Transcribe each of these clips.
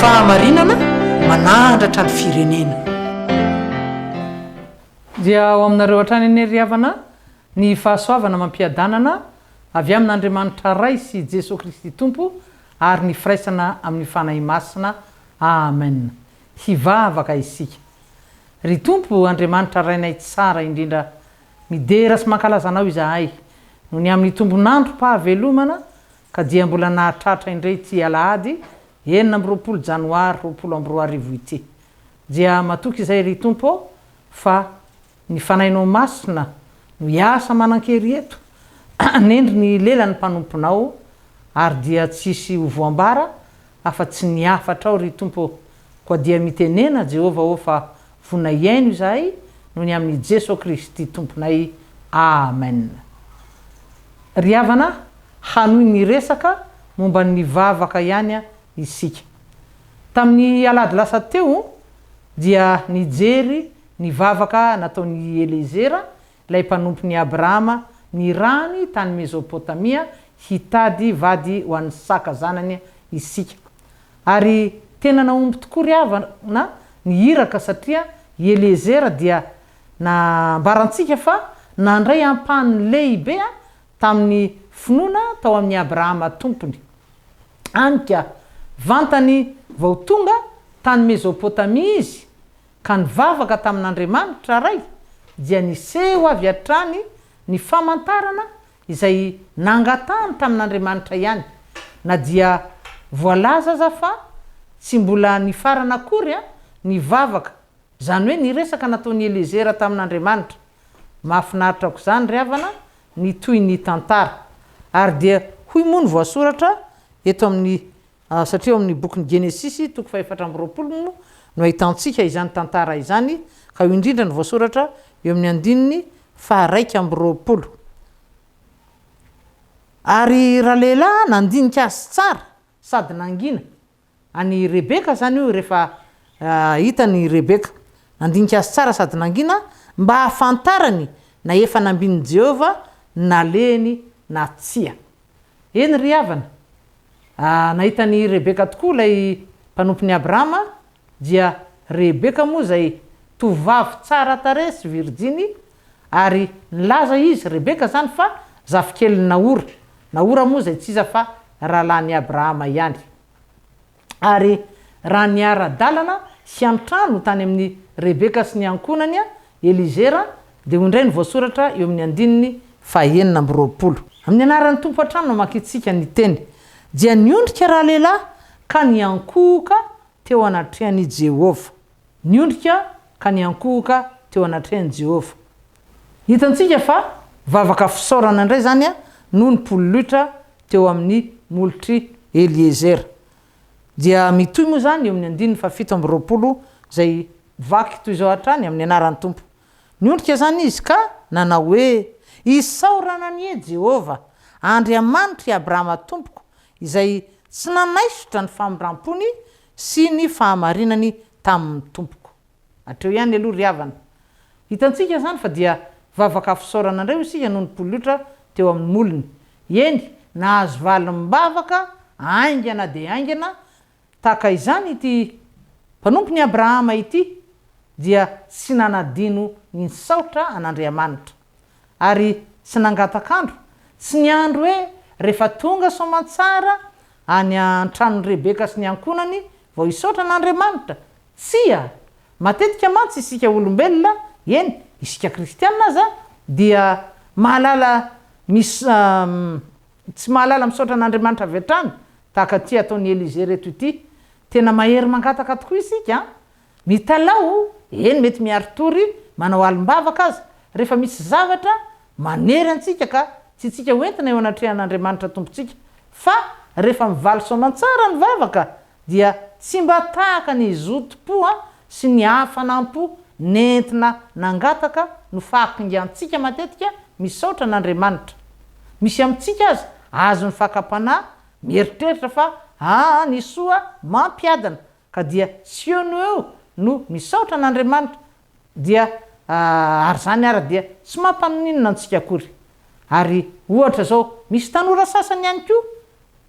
fahamarinana manandratra ny firenena. Dia ao aminareo hatrany eny riavana ny fahasoavana mampiadanana avy amin'Andriamanitra ray sy Jesosy Kristy Tompo ary ny firaisana amin'ny fanahy masina. Amen. Hivavaka isika. Ry Tompo Andriamanitra rainay tsara indrindra midera sy mankalazanao izahay no ny amin'ny tombonandro pahavelomana ka dia mbola nahatratra indray ty alahady 9 Janoary 2024 ity. Dia matoky izay ry Tompo fa ny fanahinao masina no iasa manan-kery eto nendry ny lelany mpanomponao ary dia tsisy hovoambara afa-tsy ny afatrao ry Tompo koa dia mitenena Jehova o fa vonaiaino izahay no ny amin'ny Jesosy Kristy Tomponay. Amen. Ry havana hanoy ny resaka momba ny vavaka ihany isika. Tamin'ny alahady lasa teo dia nijery ny vavaka nataon'ny Elezera ilay mpanompony Abrahama ny rany tany Mesopotamia hitady vady ho an'ny saka zanany isika. Ary tena naomby tokoa ry havana ny hiraka satria Elezera dia nambarantsika fa nandray ampahany lehibe tamin'ny finoana tao amin'ny Abrahama tompony. Anika vantany vao tonga tany Mesopotamia izy ka nivavaka tamin'Andriamanitra ray dia niseho avy hatrany ny famantarana izay nangatany tamin'Andriamanitra ihany na dia voalaza aza fa tsy mbola nifarana akory nivavaka zany hoe niresaka nataon'ny Elezera tamin'Andriamanitra. Mahafinaritra aoka zany ry havana ny toy ny tantara ary dia hoy moa ny voasoratra eto amin'ny satria amin'ny bokin'ny Genesisy 4:20 no ahitantsika izany tantara izany ka io indrindra ny voasoratra eo amin'ny andininy 2:20. Ary raha lehilahy nandinika azy tsara sady nangina any Rebeka zany io rehefa hitany Rebeka nandinika azy tsara sady nangina mba hafantarany na efa nambin'i Jehova naleny na tsia. Eny ry havana nahitany Rebeka tokoa lay mpanompony Abrahama dia Rebeka moa zay tovavy tsara tarehy sy Virginy ary nilaza izy Rebeka zany fa zafikely Naora moa zay tsy iza fa rahalan'ny Abrahama ihany. Ary raha niara-dalana sy antrano tany amin'ny Rebeka sy ny ankonany Elizera dia indray ny voasoratra eo amin'ny andininy 9:20. Amin'ny anaran'ny Tompo hatrano makitsika ny teny dia niondrika raha lehilahy ka niankohoka teo anatrehan'i Jehova. Niondrika ka niankohoka teo anatrehan'i Jehova. Hitantsika fa vavaka fisaorana indray zany no ny pololotra teo amin'ny molotry Eliezer. Dia mitoy moa zany eo amin'ny andininy 7:20 zay vaky toy izao hatrany amin'ny anaran'ny Tompo. Niondrika zany izy ka nanao hoe isaorana nie Jehova Andriamanitra Abrahama tompoko izay tsy nanaisotra ny famindram-pony sy ny fahamarinany tamin'ny tompoko. Hatreo ihany aloha ry havana. Hitantsika zany fa dia vavaka fisaorana indray isika no ny pololotra teo amin'ny molony. Eny nahazo valim-bavaka aingana dia aingana tahaka izany ity mpanompony Abrahama ity dia tsy nanadino ny saotra an'Andriamanitra ary tsy nangatakandro tsy niandro hoe rehefa tonga soamantsara any antranon'ny Rebeka sy ny ankonany vao hisaotra an'Andriamanitra. Tsia matetika mantsy isika olombelona eny isika kristianina aza dia mahalala misy tsy mahalala misaotra an'Andriamanitra avy hatrany tahaka ty ataon'ny Elizera eto ity. Tena mahery mangataka tokoa isika mitalao eny mety miaritory manao alim-bavaka aza rehefa misy zavatra manery antsika ka tsy tsika hoentina eo anatrehan'Andriamanitra tompontsika fa rehefa mivaly soamantsara ny vavaka dia tsy mba tahaka ny zotom-po sy ny hafanampo nentina nangataka no fahakingantsika matetika misaotra an'Andriamanitra. Misy amintsika azy azo ny fakapana mieritreritra fa ny soa mampiadana ka dia siono eo no misaotra an'Andriamanitra dia ary zany ara dia tsy mampaninona antsika akory. Ary ohatra zao misy tanora sasany ihany koa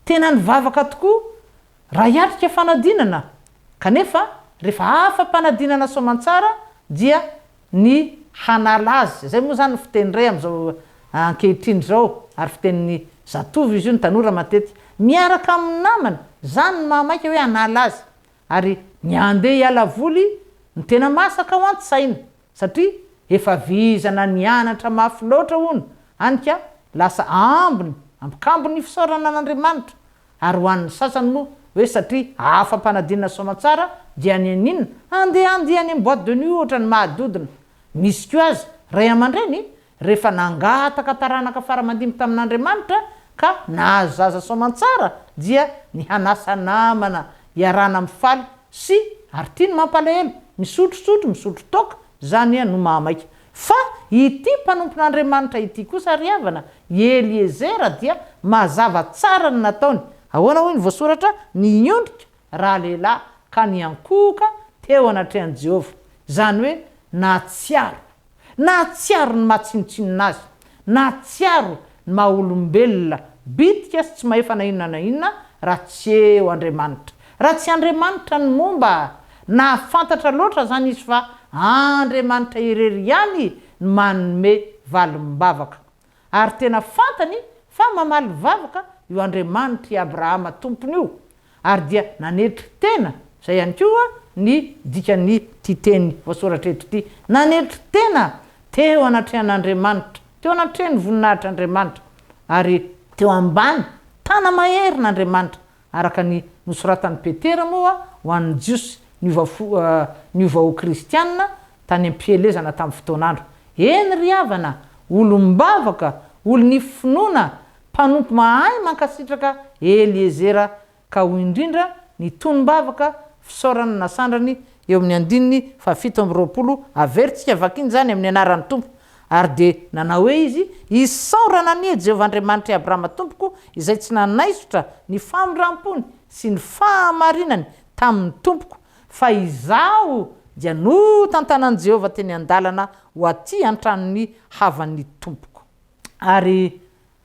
tena nivavaka tokoa raha hiatrika fanadinana kanefa rehefa afa-panadinana soamantsara dia ny hanala azy zay moa zany fiteny ray am'izao ankehitriny zao ary fitenin'ny zatovy izy io ny tanora matety miaraka amin'ny namany zany ny mahamaika hoe hanala azy ary ny andeha hiala voly ny tena masaka ho anti-saina satria efa vizana nianatra mafy loatra hono anika lasa ambikambony fisaorana an'Andriamanitra ary ho an'ny sasany moa hoe satria afa-panadinana soamantsara dia ny aninona andeha any amin'ny boîte de nuit ohatra ny mahadodina misy koa azy ray aman-dreny rehefa nangataka taranaka faramandimy tamin'Andriamanitra ka nahazo zaza soamantsara dia ny hanasa namana iarana mifaly sy ary tiany mampalahelo misotrosotro toka zany no mahamaika fa ity mpanompon'Andriamanitra ity kosa riavana Eliezera dia mazava tsara ny nataony ahoana hoy ny voasoratra niondrika raha lehilahy ka niankoka teo anatrehan'i Jehovah zany hoe natsiaro ny mahatsinotsinona azy natsiaro ny maha-olombelona bitika sy tsy mahefa na inona raha tsy eo Andriamanitra raha tsy Andriamanitra ny momba nahafantatra loatra zany izy fa Andriamanitra irery ihany ny manome valim-bavaka ary tena fantany fa mamaly vavaka io Andriamanitra i Abrahama tompony io ary dia nanetry tena zay ihany koa ny dikany titeny voasoratra eto ity nanetry tena teo anatrehan'Andriamanitra teo anatrehany voninahitr'Andriamanitra ary teo ambany tana maherin'Andriamanitra araka ny nosoratan'ny Petera moa ho an'ny jiosy ny vahoaka kristianina tany am-pielezana tamin'ny fotoan'andro eny riavana olombavaka olony finoana mpanompo mahay mankasitraka Eliezera ka ho indrindra ny tonombavaka fisaorana nasandrany eo amin'ny andininy 720 averintsika vakiny zany amin'ny anaran'ny tompo ary de nanao hoe izy isaorana ny Jehovah Andriamanitra i Abrahama tompoko izay tsy nanaisotra ny famindram-pony sy ny fahamarinany tamin'ny tompoko fa izaho dia notantanan'i Jehovah teny an-dalana ho aty antranony havan'ny tompoko ary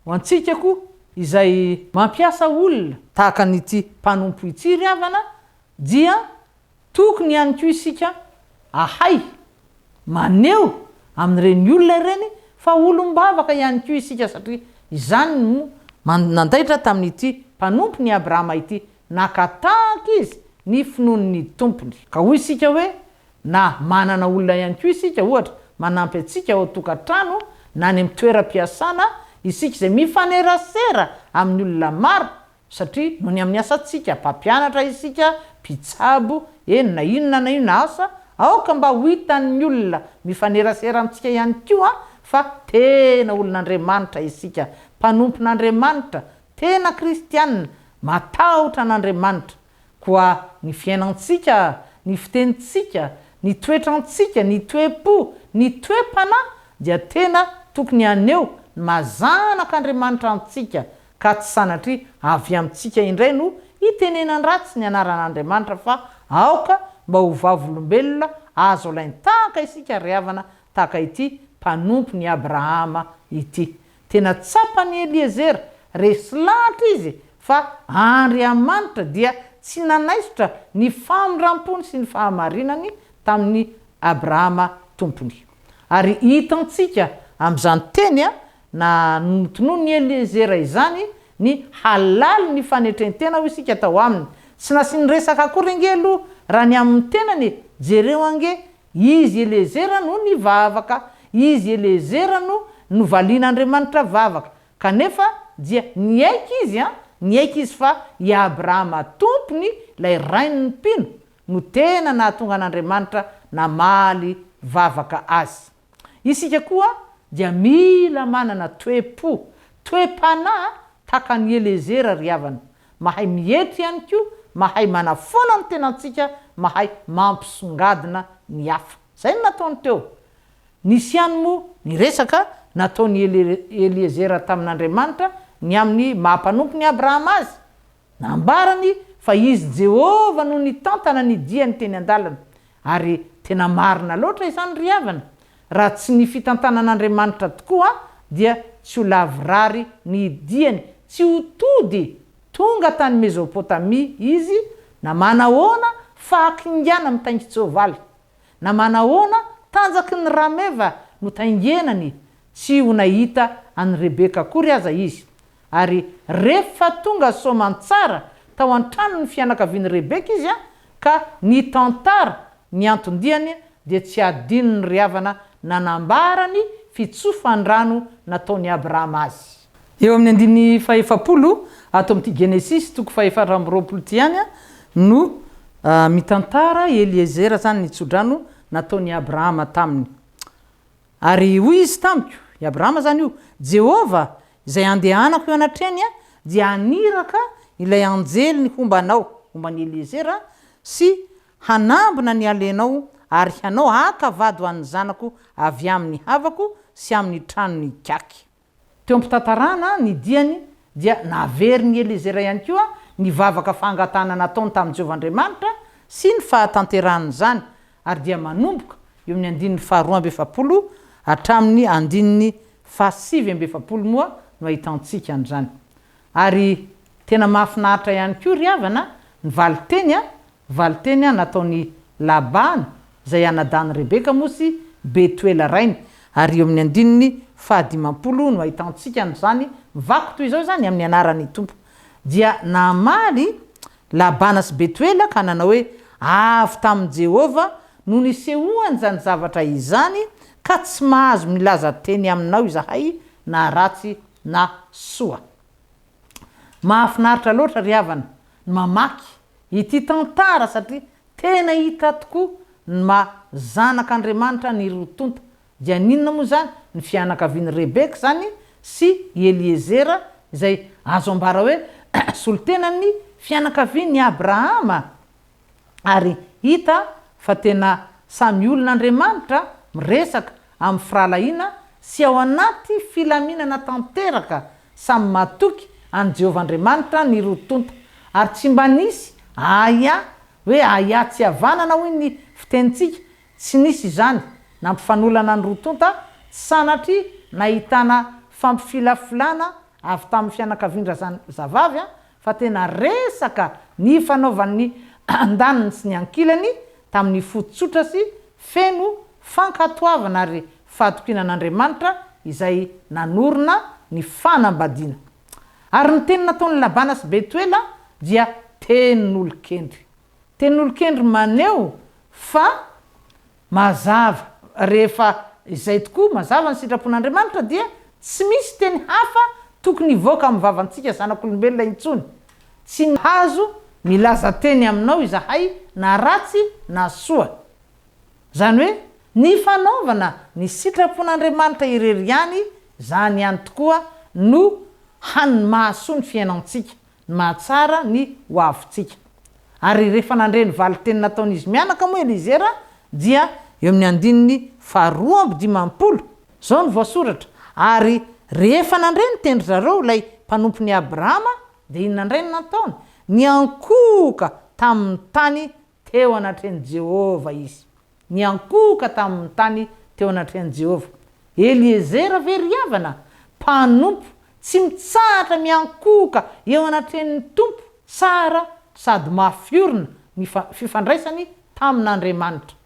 ho antsika koa izay mampiasa olona tahaka n'ity mpanompo ity riavana dia tokony ihany koa isika ahay maneo amin'ireny olona ireny fa olombavaka ihany koa isika satria izany no nandaitra tamin'ity mpanompo ny Abrahama ity nakataka izy ny finoan'ny tompony ka hoy isika hoe na manana olona ihany koa isika ohatra manampy atsika ao tokantrano na ny toeram-piasana isika izay mifanerasera amin'ny olona maro satria no ny amin'ny asantsika mpampianatra isika mpitsabo na inona asa aoka mba ho hitan'ny olona mifanerasera amintsika ihany koa fa tena olon'Andriamanitra isika mpanompon'Andriamanitra tena kristianina matahotra an'Andriamanitra koa ny fiainantsika ny fitenitsika ny toetrantsika ny toe-po ny toe-panahy dia tena tokony aneo mazanak'Andriamanitra antsika ka tsy sanatria avy amintsika indray no itenenany ratsy ny anaran'Andriamanitra fa aoka mba ho vavolombelona azo alainy tahaka isika riavana tahaka ity mpanompo ny Abrahama ity tena tsapany Eliezera resy lahatra izy fa Andriamanitra dia tsy nanaisotra ny famindram-pony sy ny fahamarinany tamin'ny Abrahama tompony ary hitantsika amin'izany teny na notonony Eliezera izany ny halali ny fanetrentena ho isika tao aminy sy nasiny resaka akorengelo raha ny amin'ny tenany jereo ange izy Eliezera no ny vavaka izy Eliezera no novalian'Andriamanitra vavaka kanefa dia niaiky izy fa i Abrahama tompony lay rainy mpino no tena nahatonga an'Andriamanitra namaly vavaka azy isika koa dia mila manana toe-po toe-panahy tahaka ny Eliezera riavana mahay mietry ihany koa mahay manafona ny tenantsika mahay mampisongadina ny hafa zay no nataony teo nisy ihany moa ny resaka nataony Eliezera tamin'Andriamanitra ny amin'ny mampanompo ny Abrahama azy nambarany fa izy Jehovah no nitantana ny diany teny an-dalana ary tena marina loatra izany riavana raha tsy ny fitantanan'Andriamanitra tokoa dia tsy ho lavirary ny diany tsy ho tody tonga tany Mesopotamia izy na manahoana fakingana mitaingitsovaly na manahoana tanjaky ny rameva no taingenany tsy ho nahita any Rebeka kory aza izy. Ary rehefa tonga soamantsara tao an-trano ny fianakaviany Rebeka izy ka ny tantara ny antondiany dia tsy adino ny ry havana nanambarany fitsofandrano nataony Abrahama azy. Eo amin'ny andiny fahefapolo ato amin'ity Genesis toko fahefatra amby roapolo ty any no mitantara Eliezera zany nitsodrano nataony Abrahama taminy. Ary hoy izy tamiko, i Abrahama zany io, Jehova izay andehanako io anatreny dia aniraka ilay anjely ny hombanao, homban'ny Eliezera, sy hanambona ny alenao ary hanao akavado an'ny zanako avy amin'ny havako sy amin'ny tranony kaky. Teo ampitantarana ny diany dia naveriny Eliezera ihany koa ny vavaka fangatana nataony tamin'ny Jehovahandriamanitra sy ny fahatanterahany zany, ary dia manomboka eo amin'ny andininy faharoa amby efapolo hatramin'ny andininy fahasivy amby efapolo moa no ahitantsika an'izany. Ary tena mahafinaritra ihany koa ry havana ny valiteny nataony Labana zay anadany Rebeka mosy Betuela rainy, ary eo amin'ny andininy fahadimampolo no ahitantsika an'izany mivako toy izao zany amin'ny anarany tompo. Dia namaly Labana sy Betuela ka nanao hoe avy tamin'i Jehova no nisehoany zany zavatra izany ka tsy mahazo milaza teny aminao izahay na ratsy na soa. Mahafinaritra loatra ry havana ny mamaky ity tantara satria tena hita tokoa ny zanak'Andriamanitra ny rotonta. Dia ninona moa zany ny fianakaviany Rebeka zany sy Eliezera izay azo ambara hoe solitenany fianakaviany Abrahama. Ary hita fa tena samy olon'Andriamanitra miresaka amin'ny firalahiana sy ao anaty filaminana tanteraka samy matoky any Jehovahandriamanitra ny rotonta, ary tsy mba nisy aya tsy havanana hoy ny fitenitsika, tsy nisy zany nampifanolana ny rotonta sanatry nahitana fampifilafilana avy tamin'ny fianakavian-drazany zavavy fa tena resaka ny fanaovan'ny andaniny sy ny ankilany tamin'ny fototsotra sy feno fankatoavana ary fahatokinan'Andriamanitra izay nanorona ny fanambadiana. Ary ny teny nataony Labana sy Betuela dia tenin'olon-kendry maneo fa mazava, rehefa izay tokoa mazava ny sitrapon'Andriamanitra dia tsy misy teny hafa tokony hivoaka amin'ny vavantsika zanak'olombelona intsony. Tsy hazo milaza teny aminao izahay na ratsy na soa. Zany hoe ny fanaovana ny sitrapon'Andriamanitra ireriany zany ihany tokoa no hany mahasoa ny fiainantsika, ny mahatsara ny hoavintsika. Ary rehefa nandreny valiteny nataon'izy mianaka moa Eliezera dia eo amin'ny andininy faharoa amby dimampolo zao ny voasoratra. Ary rehefa nandreny tendry zareo ilay mpanompon'ny Abrahama dia inona indray no nataony? Niankoka tamin'ny tany teo anatreny Jehova izy. Niankoka tamin'ny tany teo anatreny Jehova. Eliezera very havana, mpanompo tsy mitsahatra miankoka eo anatreny tompo, tsara sady mafiorina ny fifandraisany tamin'Andriamanitra.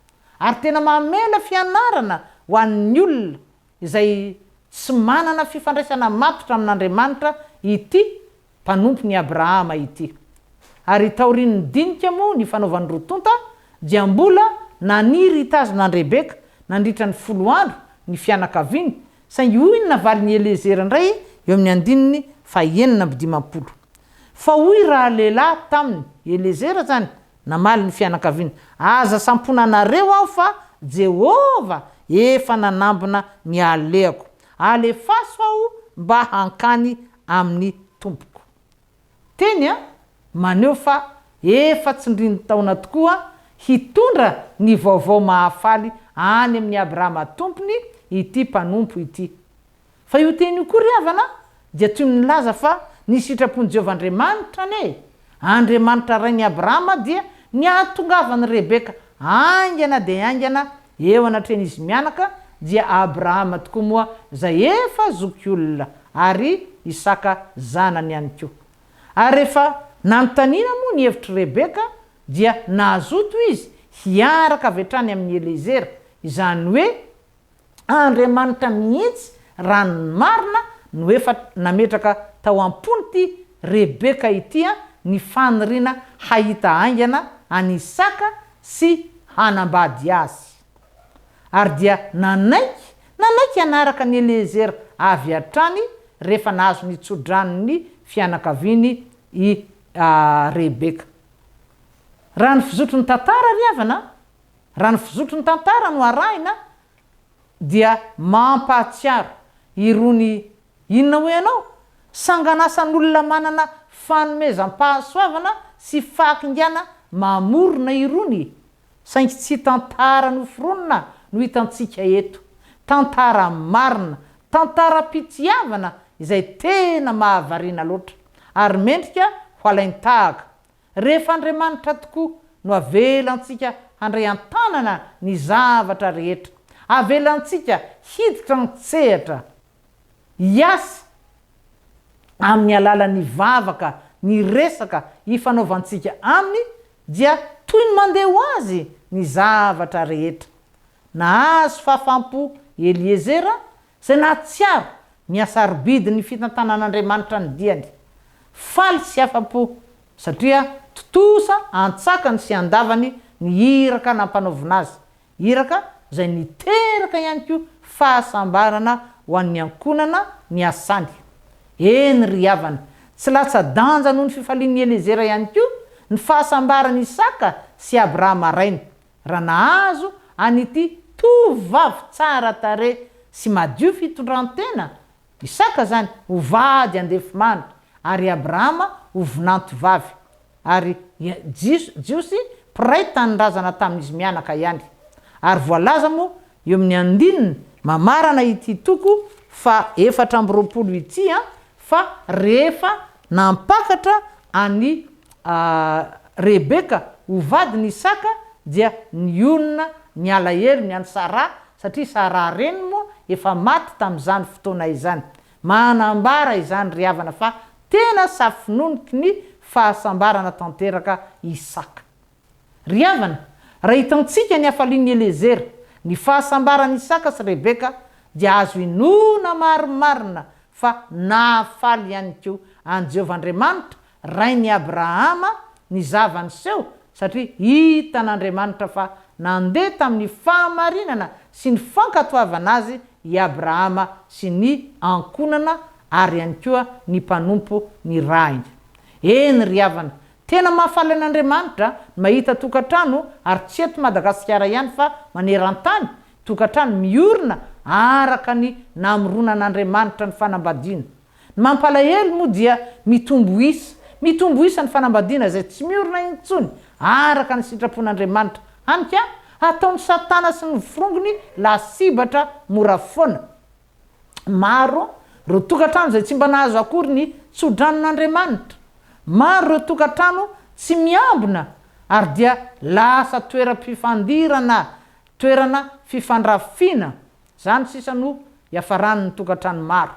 Ary tena mamela fianarana ho an'ny olona izay tsy manana fifandraisana matotra amin'Andriamanitra ity mpanompon'ny Abrahama ity. Ary taorian'ny dinika moa ny fanaovan'ny rotonta dia mbola naniry hitazonan'i Rebeka nandritra ny 10 andro ny fianakaviany, saingy hoy ny navalin'ny Eliezera indray eo amin'ny andininy fahaenina amby dimampolo. Fa hoy raha lehilahy taminy Eliezera zany namaly ny fianakaviany, aza samponanareo aho fa Jehova efa nanambona ny alehako, alefaso aho mba hankany amin'ny tompoko. Teny maneo fa efa tsindriny taona tokoa hitondra ny vaovao mahafaly any amin'ny Abrahama tompony ity mpanompo ity. Fa io teny io koa ry havana dia toy milaza fa ny sitrapon'i Jehovahandriamanitra ane. Andriamanitra rain'i Abrahama dia niatongavany Rebeka aingana dia aingana eo anatren'izy mianaka, dia Abrahama tokoa moa zay efa zoky olona ary Isaka zanany ihany koa. Ary rehefa nanontaniana moa ny hevitry Rebeka dia nahazoto izy hiaraka avy hatrany amin'ny elezera, izany hoe Andriamanitra mihitsy rano marina no efa nametraka tao am-pony ty Rebeka ity ny faniriana hahita aingana any Isaka sy hanambady azy. Ary dia nanaiky anaraka ny Elezera avy hatrany rehefa nahazo ny tsodrano fianakaviany i Rebeka. Raha ny fizotro ny tantara riavana, raha ny fizotro ny tantara no arahina, dia mampahatsiaro irony inona hoe ianao sanganasan'olona manana fanomezam-pahasoavana sy fakingana mamorona irony, saingy tsy tantara noforonina no hitantsika eto, tantara marina, tantara pitiavana izay tena mahavariana loatra ary mendrika ho alain-tahaka. Rehefa Andriamanitra tokoa no avelantsika handray an-tanana ny zavatra rehetra, avelantsika hiditra ny tsehatra, hiasa amin'ny alalan'ny vavaka, ny resaka ifanaovantsika aminy, dia toy ny mandeha ho azy ny zavatra rehetra. Nahazo fahafampo Eliezera zay nahatsiaro miasa robidy ny fitantanan'Andriamanitra ny diany, faly sy afa-po satria totosa antsakany sy andavany ny iraka nampanaovina azy, iraka zay niteraka ihany koa fahasambarana ho an'ny ankonana ny asany. Eny ry havana, tsy latsa-danja noho ny fifalian'ny Elezera ihany koa ny fahasambarany Isaka sy Abrahama rainy, raha nahazo an'ity tovavy tsara tare sy madio fitondrantena. Isaka zany ho vady andefimandry ary Abrahama ho vinantovavy, ary jiosy piray tany razana tamin'izy mianaka ihany. Ary voalaza moa eo amin'ny 9 mamarana ity toko fa 4 ity fa rehefa nampakatra any Rebeka ho vadiny Isaka dia niolona ny alahelo ny any Sara, satria Sara reny moa efa maty tamin'izany fotoana izany. Manambara izany ry havana fa tena safinoniky ny fahasambarana tanteraka Isaka. Ry havana, raha hitantsika ny hafalian'ny Elezera ny fahasambarany Isaka sy Rebeka, dia azo inona marimarina fa nahafaly ihany koa an Jehovahandriamanitra rainy Abrahama ny zavany seho, satria hitan'Andriamanitra fa nandeha tamin'ny fahamarinana sy ny fankatoavana azy i Abrahama sy ny ankonana ary ihany koa ny mpanompo ny rahiny. Eny ry havana, tena mahafaly an'Andriamanitra mahita tokantrano ary tsy eto Madagasikara ihany fa maneran-tany, tokantrano miorina araka ny namoronan'Andriamanitra ny fanambadiana. Ny mampalahelo moa dia mitombo isa ny fanambadiana zay tsy miorina intsony araka ny sitrapon'Andriamanitra, hany ataon'ny Satana sy ny vorongony lasibatra mora foana. Maro reo tokantrano zay tsy mba nahazo akory ny tsodranon'Andriamanitra, maro reo tokantrano tsy miambina ary dia lasa toeram-pifandirana, toerana fifandrafina, zany sisa no iafarany ny tokantrano maro.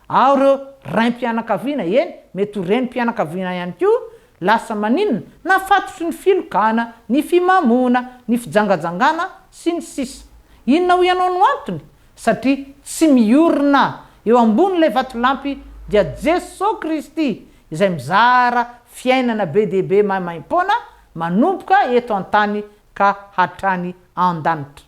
Ao reo raim-pianakaviana, eny mety ho renim-pianakaviana ihany koa, lasa maninona nafatotry ny filokana, ny fimamona, ny fijangajangana sy ny sisa. Inona ho ianao no antony? Satria tsy miorina eo ambon'ilay vatolampy dia Jesosy Kristy izay mizara fiainana be dehibe maimaimpona manomboka eto an-tany ka hatrany an-danitra.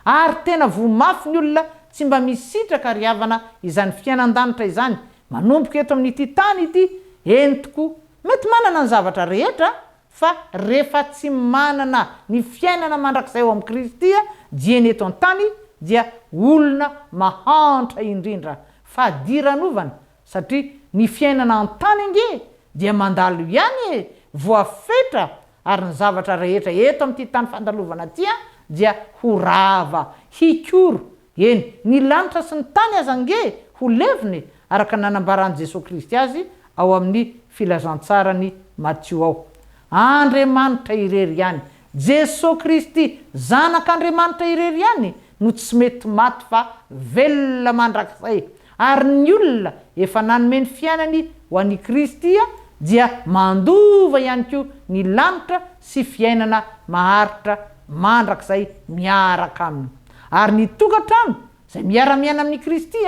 Ary tena vomafy ny olona tsy mba misitraka ry havana izany fiainan-danitra izany, manomboka eto amin'ity tany ity. Eny tokoa mety manana ny zavatra rehetra, fa rehefa tsy manana ny fiainana mandrakizay eo amin'ny Kristy dia eny eto an-tany dia olona mahantra indrindra, fa diranovana, satria ny fiainana an-tany nge dia mandalo ihany voafetra, ary ny zavatra rehetra eto amin'ity tany fandalovana ty dia ho rava, hikoro. Eny, ny lanitra sy ny tany aza nge ho leviny araka nanambarany Jesosy Kristy azy ao amin'ny filazantsarany Matteo ao. Andriamanitra irery ihany, Jesosy Kristy zanak'Andriamanitra irery ihany no tsy mety maty fa velona mandrakizay. Ary ny olona efa nanome ny fiainany ho an'i Kristy dia mandova ihany koa ny lanitra sy fiainana maharitra mandrakizay miaraka aminy. Ary ny tokantrano zay miara-miaina amin'ny Kristy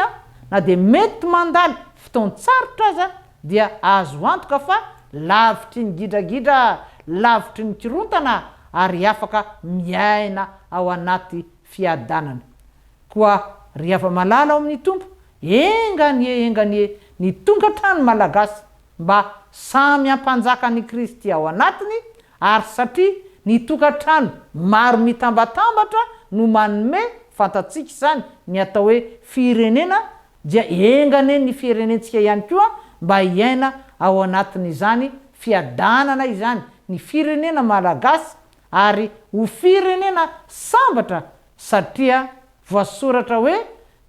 na dia mety mandaly fotoan-tsarotra aza dia azo antoka fa lavitry ny gidragidra, lavitry ny kirontana ary afaka miaina ao anaty fiadanana. Koa ry ava-malala ao amin'ny tompo, enganie ny tongatrano malagasy mba samy ampanjaka ny Kristy ao anatiny, ary satria ny tokantrano maro mitambatambatra no manome fantatsika izany ny atao hoe firenena, dia engane ny firenentsika ihany koa mba hiaina ao anatin'izany fiadanana izany, ny firenena malagasy, ary ho firenena sambatra, satria voasoratra hoe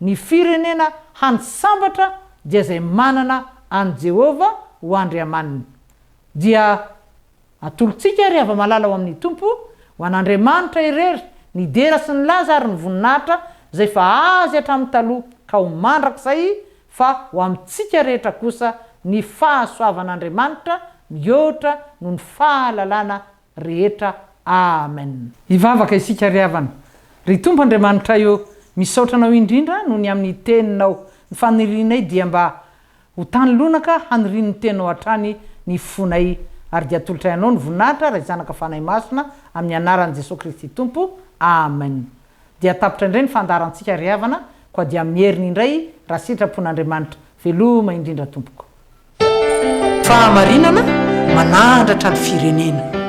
ny firenena hanisambatra dia zay manana an Jehova ho Andriamaniny. Dia atolotsika ry ava-malala ao amin'ny tompo ho an'Andriamanitra irery ny dera sy ny laza ary ny voninahitra zay fa azy hatramin'ny taloha ka ho mandrakizay, fa ho amintsika rehetra kosa ny fahasoavan'Andriamanitra mihoatra noho ny fahalalana rehetra. Amen. Ivavaka isika ry havana, ry Tompo Andriamanitra eo misaotranao indrindra noho ny amin'ny teninao. Ny fanirianay dia mba ho tany lonaka haniriany ny teninao hatrany ny fonay, ary dia atolotray anao ny voninahitra ray zanaka fanahy masina amin'ny anaran'i Jesosy Kristy Tompo. Amen. Dia tapitra indray ny fandarantsika ry havana, koa dia mieriny indray raha sitrapon'Andriamanitra. Veloma indrindra tompoko. Fahamarinana manandratra ny firenena.